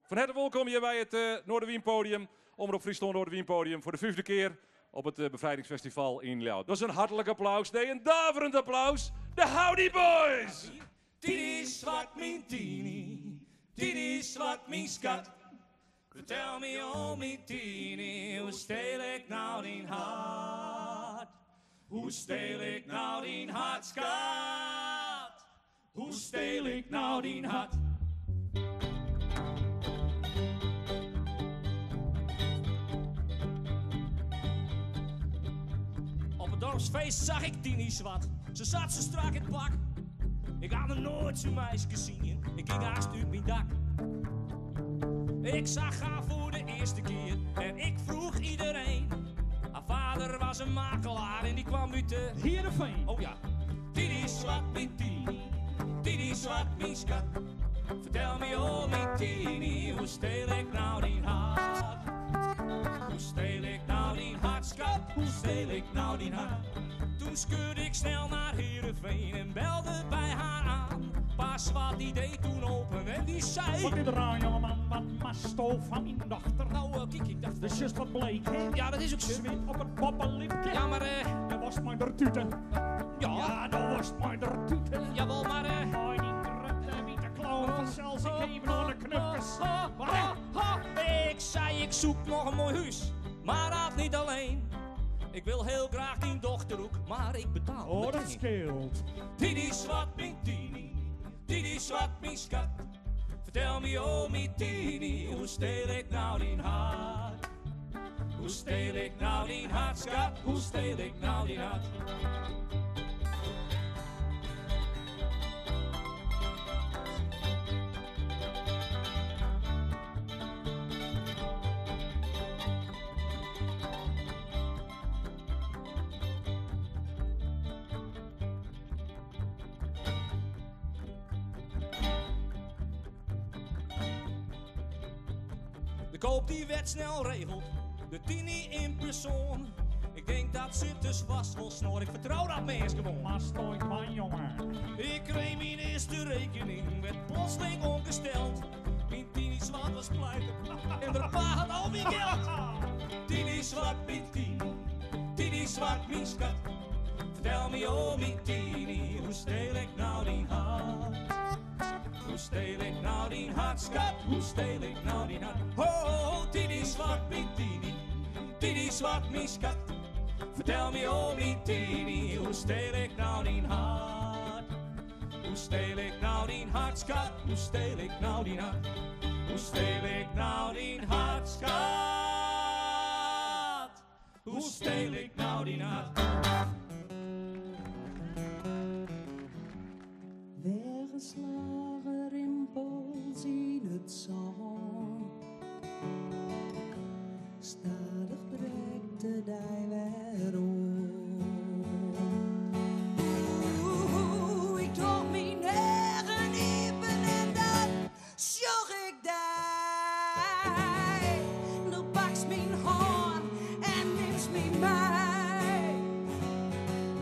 Van harte welkom hier bij het Noorderwienpodium. Omroep Friesland Noorderwienpodium voor de 5e keer op het Bevrijdingsfestival in Ljouwert. Dat is een hartelijk applaus, nee, een daverend applaus. De Howdy Boys! Dit is wat mijn tini, dit is wat mijn skat. Vertel me om mijn tini, hoe steel ik nou die hart? Hoe steel ik nou die hart, skat? Hoe steel ik nou die hart? Op het dorpsfeest zag ik Tini zwart. Ze zat zo strak in het pak. Ik had er nooit zo'n meisje gezien. Ik ging haast uit mijn dak. Ik zag haar voor de eerste keer en ik vroeg iedereen. Haar vader was een makelaar en die kwam uit de Heerenveen. Oh ja. Tini zwart mijn Tini, Tini zwart mijn skat. Vertel me oh mijn Tini, hoe steel ik nou die hart? Hoe steel ik nou die hart, skat? Hoe steel ik nou die hart? Toen scheurde ik snel naar Heerenveen en belde bij haar aan. Pas wat die deed toen open en die zei: Wat dit eraan, jongeman, wat masto van mijn dochter. Nou, kijk, ik dacht... Dat is juist wat bleek, hè? Ja, dat is ook zo. Zwit op het bobbenlipje. Ja, maar dat was maar der tuten. Ja, dat was maar der tuten. Jawel, maar Mooi die drutte witte klauwen van zelfs ik even aan de knupjes. Ik zei, ik zoek nog een mooi huis, maar dat niet alleen. Ik wil heel graag die dochter ook, maar ik betaal. Oh, dat scheelt. Tini zwart mijn Tini, Tini zwart mijn skat. Vertel me oh mijn Tini, hoe steel ik nou die hart? Hoe steel ik nou die hart, skat? Hoe steel ik nou die hart? De koop die werd snel regeld, de Tini in persoon. Ik denk dat ze dus vast wel snor, ik vertrouw dat meest gewoon. Maar stooit van jongen. Ik kreeg mijn eerste rekening, werd plotseling ongesteld. Mijn Tini zwart was pleiten en haar pa had al mijn geld. Tini zwart mijn Tini, Tini zwart mijn skat. Vertel me oh mijn Tini, hoe steel ik nou die hart? Hoe steel ik nou die hart, skat? Hoe steel ik nou die hart? Oh, Tini zwart mijn Tini, Tini zwart mijn skat. Vertel me oh mijn Tini, hoe steel ik nou die hart? Hoe steel ik nou die hart, skat? Hoe steel ik nou die hart? Hoe steel ik nou die hart, skat? Hoe steel ik nou die hart? Weggeslagen rimpels in het zand. Stadig breekt de dij weer om. Ik doe mijn eigen even en dan sjoch ik daar. Nu pakt mijn hand en neemt mijn mij.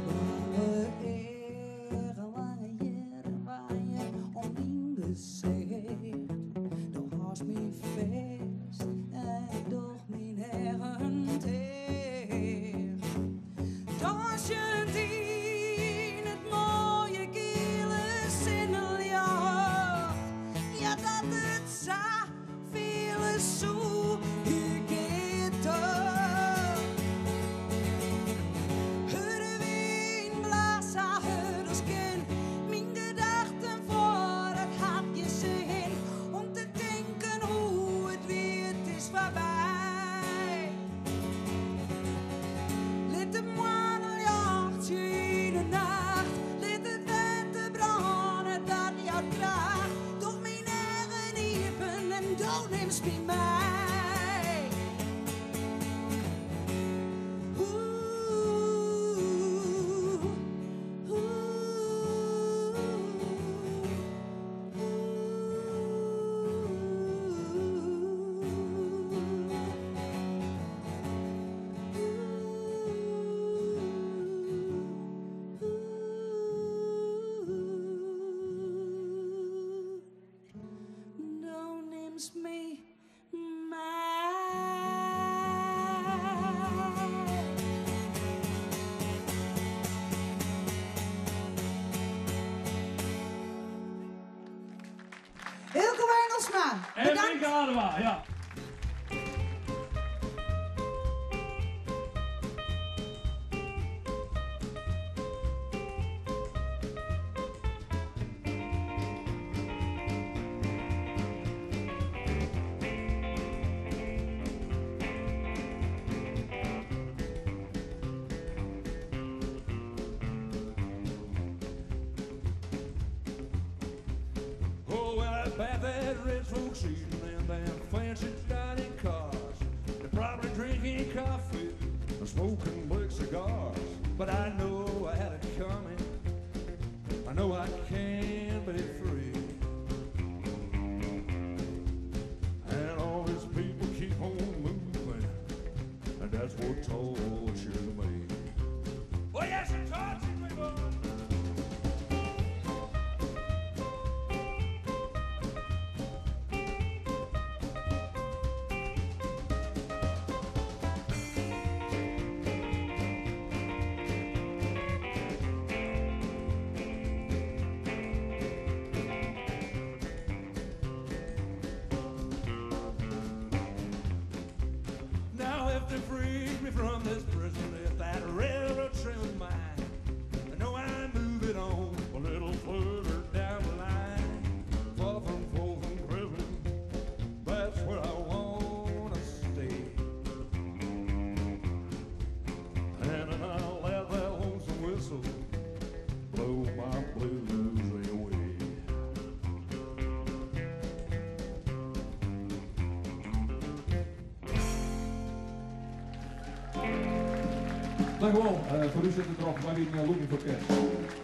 Blauwe eren waaien om in gezicht. Dan haast mijn feest en ik doe mijn eigen teer. Dansend in het mooie gele zinneljauw. Ja, dat het za veel zo hier gaat op. De wind blaast aan het skin. Mijn gedachten voor het hartje zin. Om te denken hoe het weer is voorbij. Let de maanlichtje in de nacht. Let het water branden dat jou draagt. Door mijn eigen even en dood neemt bij mij. Don't names me Hilke Wengelsma. En Rieke Adema, ja. Oh, well, I bet that rich folks eating in them fancy dining cars. They're probably drinking coffee and smoking black cigars. But I know I had it coming. I know I can be free. And all these people keep on moving, and that's what tortures me. Oh, yes, it tortures me, boy. Now if they freed me from this prison, if that railroad train was mine, I know I'm moving on a little further down the line. Far from prison, that's where I wanna stay. And I'll let that lonesome whistle blow my blues away. Dank u wel. Voor u zit er nog maar in Looking for Cash.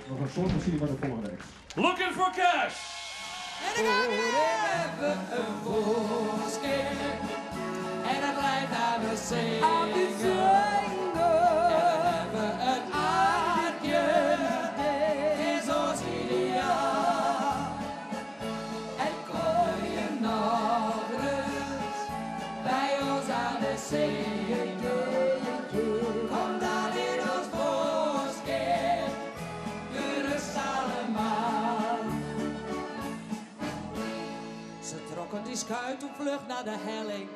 Nog een soort misschien maar de volgende week. Looking for cash! En dan gaan we even een voorskeer. En het blijft aan de zee. Aan de zee. En dan hebben we een aardje. Het is ons ideaal. En kom je nog rust bij ons aan de zee. Kom dan in ons voorskeer. Gerust allemaal. Ze trokken die schuit op vlucht naar de helling.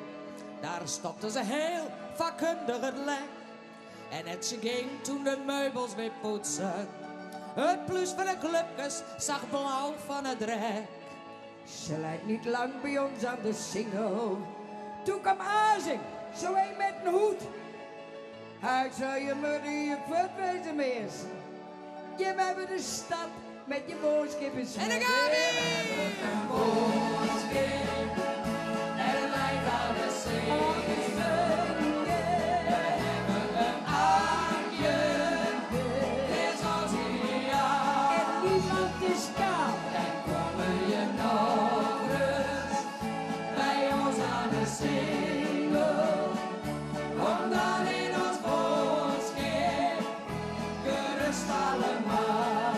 Daar stopten ze heel vakkundig het lek. En het ze ging toen de meubels weer poetsen. Het plus van de clubjes zag blauw van het rek. Ze lijkt niet lang bij ons aan de single. Toen kwam Azing, zo een met een hoed. Hij zou je moeder je vet wezen mees. Je hebben de stad met je boodschap is. En dan gaan we weer een boodschap. En het lijkt aan de zee. We hebben een aardje. Het is ons ideaal. En niemand is koud. En komen je nog rust bij ons aan de single. Kom dan in ons boodschap. Gerust allemaal.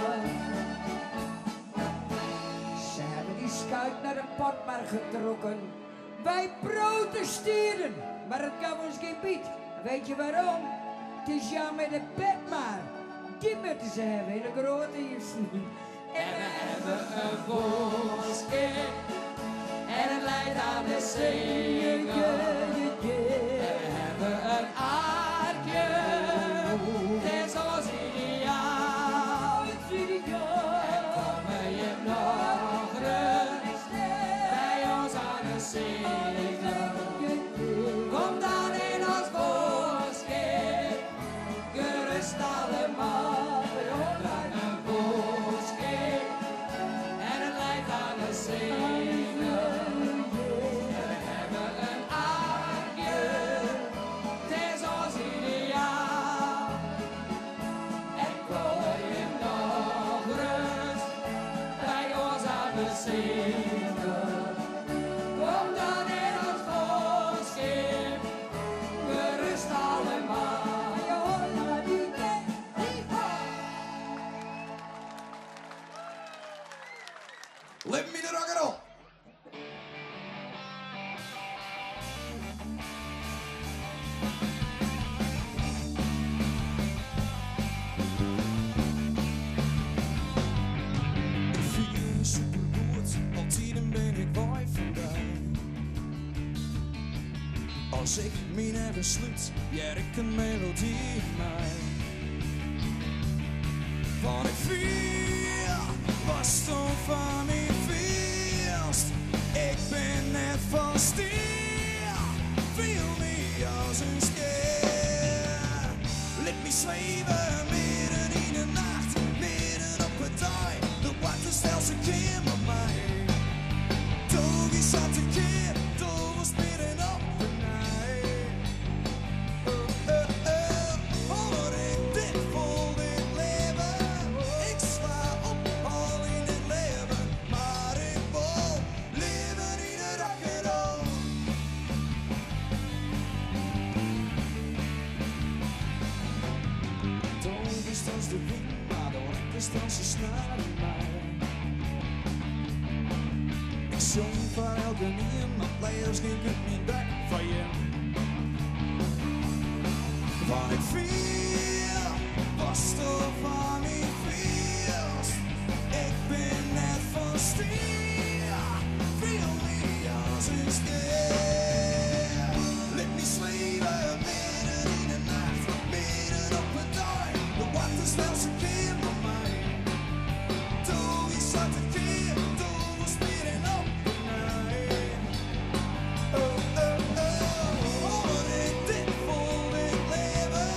Ze hebben die schuit naar de potmar getrokken. Wij protesteren, maar het kan ons geen bied. Weet je waarom? Het is ja met de petmar. Die moeten ze hebben, hele grote is. En we hebben een voorschip. En het leidt aan de zee. We hebben een aardje. Het is ons ideaal. En komen je nog rust bij ons aan de zee. Kom dan in ons voorschip. Gerust allemaal. We hebben een voorschip. En het leidt aan de zee. We hebben een aardje. Het is ons Als ik me nergens sluit, jerkt een melodie in mij. Want ik vier, was toch van mijn feest. Ik ben net van stier, viel me als een ster. Laat me zweven midden in de nacht, midden op het dag. De waterstelse keer met mij. Toen is dat de keer, toen was midden op de nacht. Hoor ik dit vol dit leven. Ik sla op al in het leven, maar ik wil leven in de rock'n'roll. Toen is dat de wind, maar de orkestranse snaar in mij. Ik zong voor elke nieuw, maar players geen punt meer back van je. Want ik viel, was toch van mijn feest. Ik ben net van stier, viel me als een ster. Laat me zweven midden in de nacht, midden op het dag. De waterstelse keer met mij. Toen is dat de keer, toen was midden op de nacht. Hoor ik dit vol dit leven.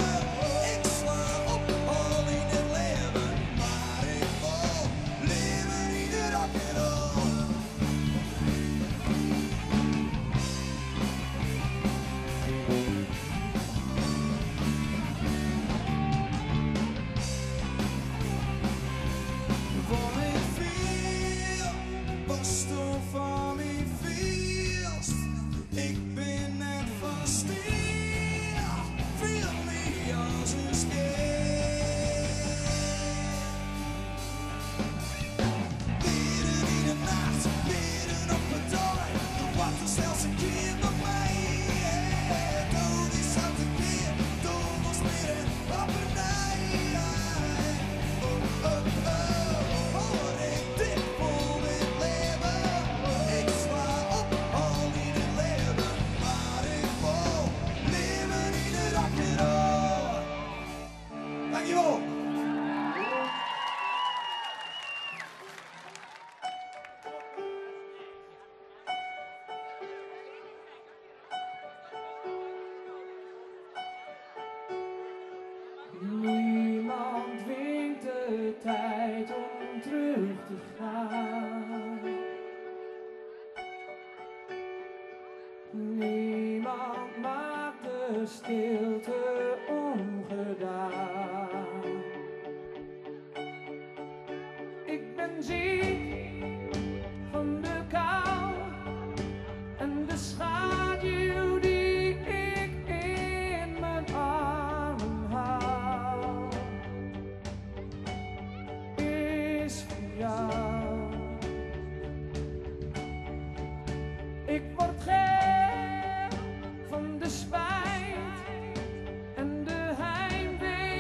Ik sla op al in het leven, maar ik wil leven in de rock'n'roll. Van ik viel, was toch van mijn feest. Ik ben net van stier, viel me als een ster. Midden in de nacht, midden op het dag, de waterstelse keer met mij. Toen is dat de keer, toen was midden op een nacht. Hoor ik dit vol dit leven. Ik sla op al in het leven, maar ik wil leven in de rock'n'roll. Dankjewel. Niemand dwingt de tijd om terug te gaan. Niemand maakt de stilte ongedaan. Ik ben ziek van de kou en de schaduw die ik in mijn armen hou, is voor jou. Ik word gek van de spijt en de heimwee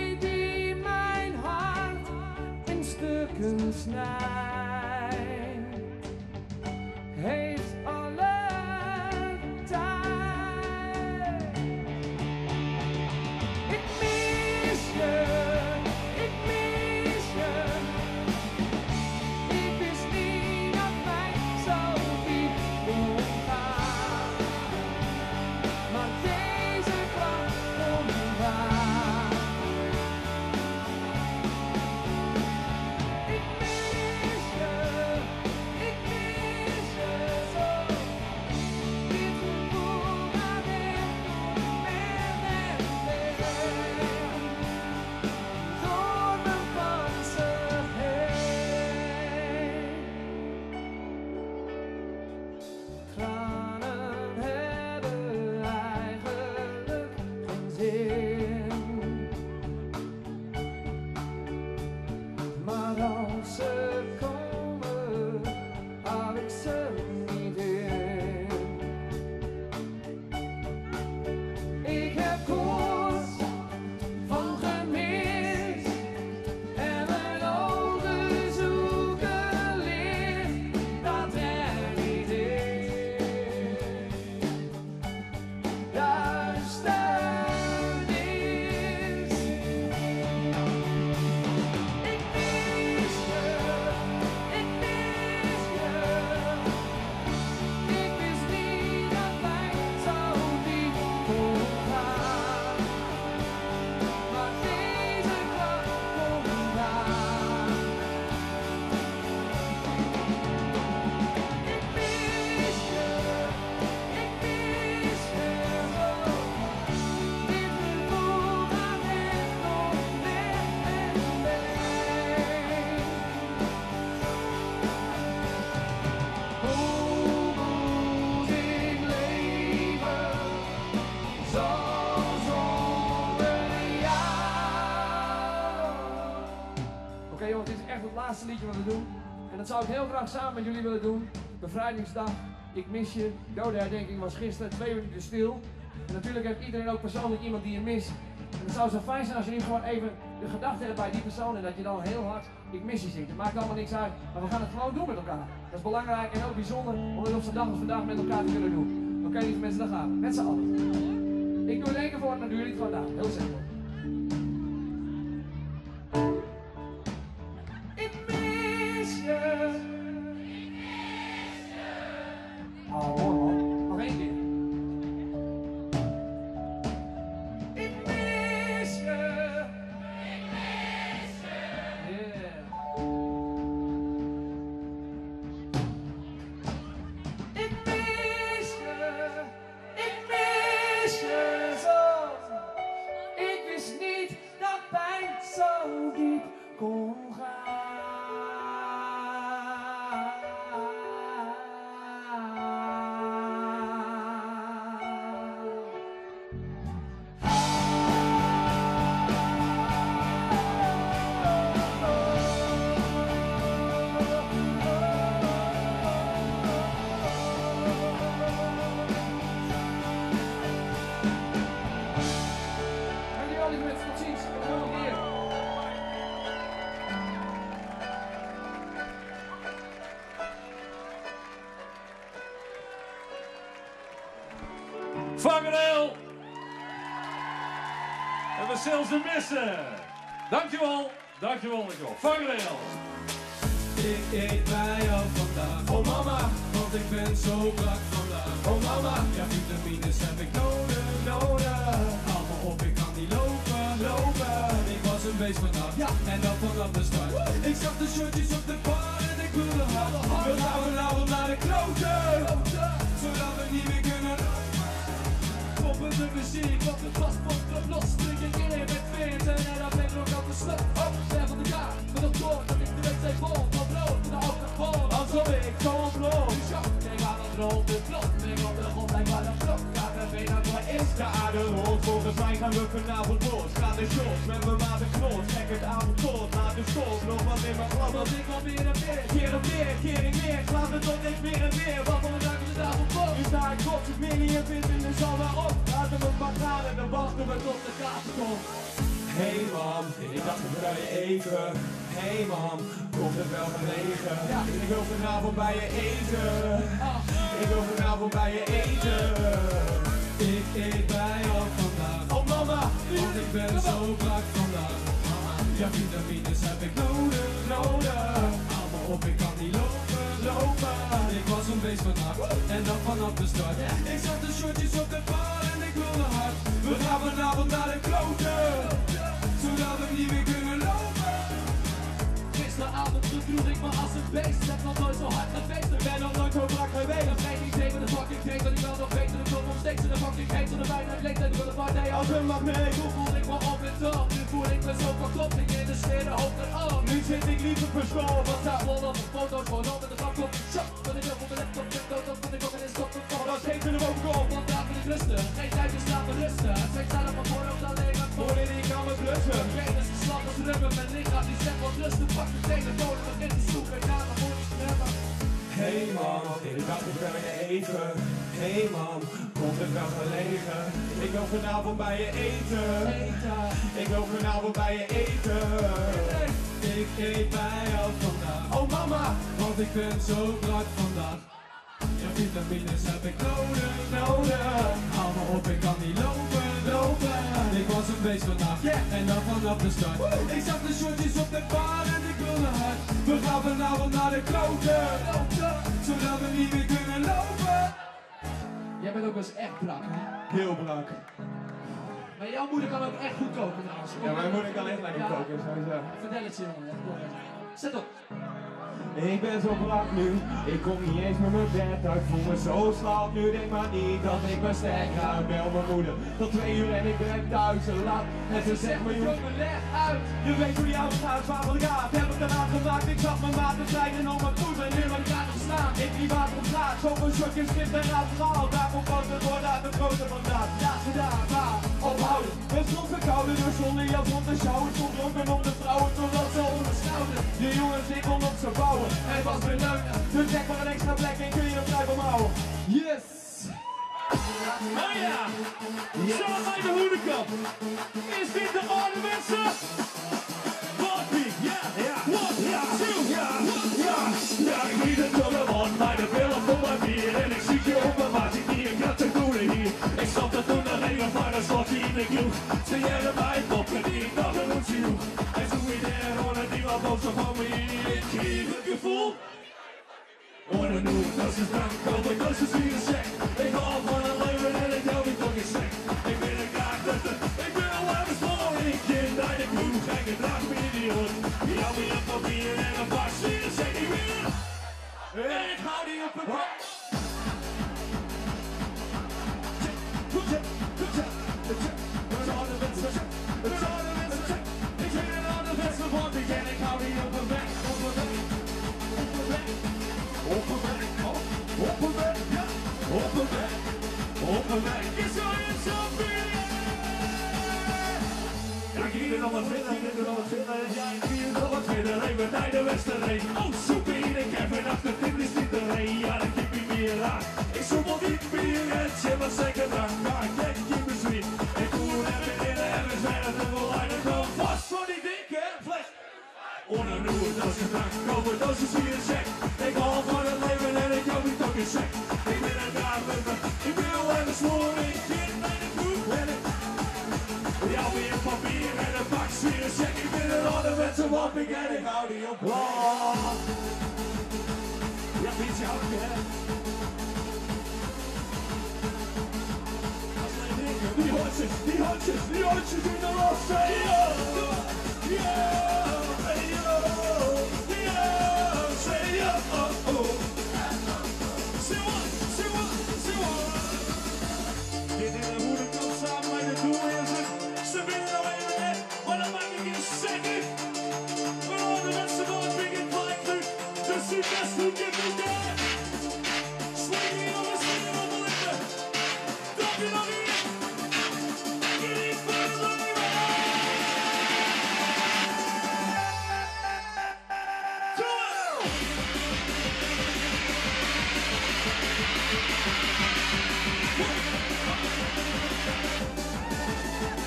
liedje willen doen. En dat zou ik heel graag samen met jullie willen doen. Bevrijdingsdag, ik mis je. Dodenherdenking was gisteren 2 minuten stil. En natuurlijk heeft iedereen ook persoonlijk iemand die je mist. En het zou zo fijn zijn als je nu gewoon even de gedachte hebt bij die persoon en dat je dan heel hard ik mis je zingt. Het maakt allemaal niks uit, maar we gaan het gewoon doen met elkaar. Dat is belangrijk en ook bijzonder om het op zo'n dag als vandaag met elkaar te kunnen doen. Oké, lieve mensen, daar gaan we. Met z'n allen. Ik doe het één keer voor en dan doen jullie het vandaag. Heel simpel. Ik mis je. Oh, mooi man. Nog één keer. Ik mis je. Yeah. Ik mis je. Ik mis je zo. Ik wist niet dat pijn zo diep kon gaan. Dankjewel lieve mensen, tot ziens. Tot de volgende keer. Vangrail! En we zelfs de missen. Dankjewel, dankjewel, dankjewel. Vangrail! Ik eet bij jou vandaag, oh mama, want ik ben zo brak vandaag. Oh mama, ja vitamines heb ik nodig, nodig. Hou me op, ik kan niet lopen, lopen. Ik was een beest vannacht, ja, en dan vanaf de start. Ik zag de shortjes op de bar en ik wilde hard. We gaan vanavond naar de kloten, zodat we niet meer kunnen lopen. Poppen de muziek, op de paspoort op los. Drink ik in met 40 en dan ben ik nog aan de slot. Op de ver van de jaar, met een door dat ik de wedstrijd vol. Van brood naar de alcohol, alsof ik zo ontbloot. Ik aan het rond de klok, ik op de grond, ik waar de klok. Gaat er weer naar waar is de aarde rond. Volgens mij gaan we vanavond los. Ga de shorts met mijn maat en knots. Trek het avond tot, laat de school nog wat in mijn glas. Want ik wil meer en meer, keer en weer, keer en weer. Laat het tot ik meer en weer, wat voor een dag is de avond vol. Nu sta ik trots, het millie en vindt in de zal waarop. Laten we maar gaan en dan wachten we tot de kaarten komt. Hey man, ik dacht ik wil je even. Hey man, komt het wel gelegen? Ja, ik wil vanavond bij je eten. Ik wil vanavond bij je eten. Ik eet bij jou vandaag. Oh mama, want ik ben zo brak vandaag. Ja, vitamines heb ik nodig, nodig. Hou me op, ik kan niet lopen, lopen. Ik was een beest vannacht en dan vanaf de start. Ik zag de shortjes op de bar en ik wilde hard. We gaan vanavond naar de kloten, zodat we niet meer kunnen lopen. Gisteravond gedroeg ik me als een beest. Heb nog nooit zo hard gefeest. Ik ben nog nooit zo brak geweest. Ik heb geen idee wat de fucking kreeg. Dat ik wel nog weet dat ik kom nog steeds in de fucking kreeg. Tot de bijna leek dat ik wil de partij als een magneet. Toen voelde ik me op en top. Nu voel ik me zo verklopt. Ik investeerde hoofd en arm. Nu zit ik liever verscholen. Wat staat wel op de foto's gewoon op met de grap op. Shop, dat ik op mijn laptop met dood. Dat ik ook in een stop. Dat geeft er ook op. Vandaag wil ik rusten. Geen tijd te slapen rusten. Zij staan op mijn voorhoofd alleen maar voor. En ik kan me blussen. Geen is slag als rubber. Mijn lichaam die zegt wat rusten. Pak de telefoon en begint te zoeken. Ik ga naar voren stemmen. Hey man, ik dacht ik wil je even. Hey man, komt het wel gelegen? Ik wil vanavond bij je eten. Ik wil vanavond bij je eten. Ik eet bij jou vandaag. Oh mama, want ik ben zo brak vandaag. Ja, vitamines heb ik nodig, nodig. Hou me op, ik kan niet lopen, lopen. Ik was een beest vandaag, en dan vanaf de start. Ik zag de shortjes op de bar en ik wilde hard. We gaan vanavond naar de kloten, zodat we niet meer kunnen lopen. Jij bent ook wel eens echt brak, hè? Heel brak. Maar jouw moeder kan ook echt goed koken trouwens. Ja, mijn moeder kan echt lekker Ja. koken, sowieso. Vertel het je jongen. Zet op. Ik ben zo brak nu, ik kom niet eens met mijn bed uit. Voel me zo slap nu, denk maar niet dat ik ben sterk ga. Ik bel mijn moeder tot 2 uur en ik ben thuis te laat. En ze zegt me jongen, leg uit. Je weet hoe die auto gaat, waar wat gaat. Heb ik de raad gemaakt, ik zag mijn maat te strijden om mijn voet en nu mijn kaart te staan. Ik liep water op straat, zo'n shotje schrift en raad gehaald. Daar komt pas het woord uit de grote vandaag. Ja, gedaan, maar ophouden. Het stond verkouden, dus zonder jas rond de show. Ik stond dronken om de vrouwen, totdat ze onderschouwden. De jongens, ik kon op ze bouwen. Het was weer leuk, dus zeg maar een extra plek en kun je hem blijven omhouden. Yes! Oh ja, zo bij de hoedenkant. Is dit de orde mensen? Bobby, ja, one, two, ja. Ik bied het door de wand bij de pillen voor mijn bier. En ik zie je op mijn maat, ik niet een categorie hier. Ik stap er toen nog even van een slotje in de kroeg. Ze jaren mij poppen die ik nog een hoedje joeg. En zo weer daar horen die wat boos van me hier. Ik kreeg het gevoel. Ohne nu, das ist drank, aber das ist wie ein Scheck. Ich hau von der Leben und ich hab mich doch gescheckt. Ich bin ein Garten, ich bin ein Lebensmann. Ich geh in deine Kuh, kein Gedrag mit Idiot. Ich hab mich ein Papier und ein Fax, wie ein Scheck, ich will. Ich hau die auf den Kopf. Ich bin ein anderer Beste von dich, und ich hau die auf den Weg. Open weg, is zo in zo'n bier. Ja, ik hier nog wat vinden, ja, ik hier nog wat vinden. Even naar de Westerlee. Oh, super, ik heb een achter, dit is niet de ree. Ja, dan geef je meer aan. Ik zoek wel niet meer, het zit maar zeker drank. Maar ik denk niet meer sweet. Ik voel hem in de hebben zijn het er wel uit. Ik kom vast voor die dikke fles. Ohne nur, das ist drank, aber das ist wie ein Scheck. Ik hou van het leven en ik hou niet ook een check. Ik ben een Garten, ik ben al even zwoer. Ik ben bij de kroeg en ik hou weer een papier en een pak weer een check. Ik ben een ander met z'n wapping en ik hou die op. Ja, beetje houtje, hè. Die hondjes in de rosse. Dit is een hoedenkant samen met de doelwezen. Ze winnen nou even net, maar dat maakt niet eens zeker. We horen met z'n allen begin gelijk nu. Dus die best goed in elkaar. Swinging op de lippen. Drop je nog in. Jullie verder niet meer.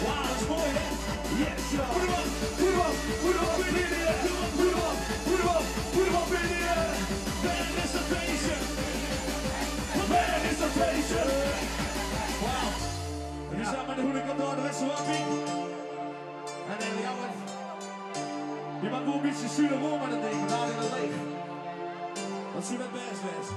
Wauw, dat is mooi, hè? Yes, ja. Voer hem op in die air. Voer hem op in die air. Ben is een feestje. Ben is een feestje. Wauw. En nu staan we met de hoedenkant door de rest van de week. En dan jammer. Je mag wel een beetje sturen voor, maar dat ding gaat in het leeg. Dat zie je met best.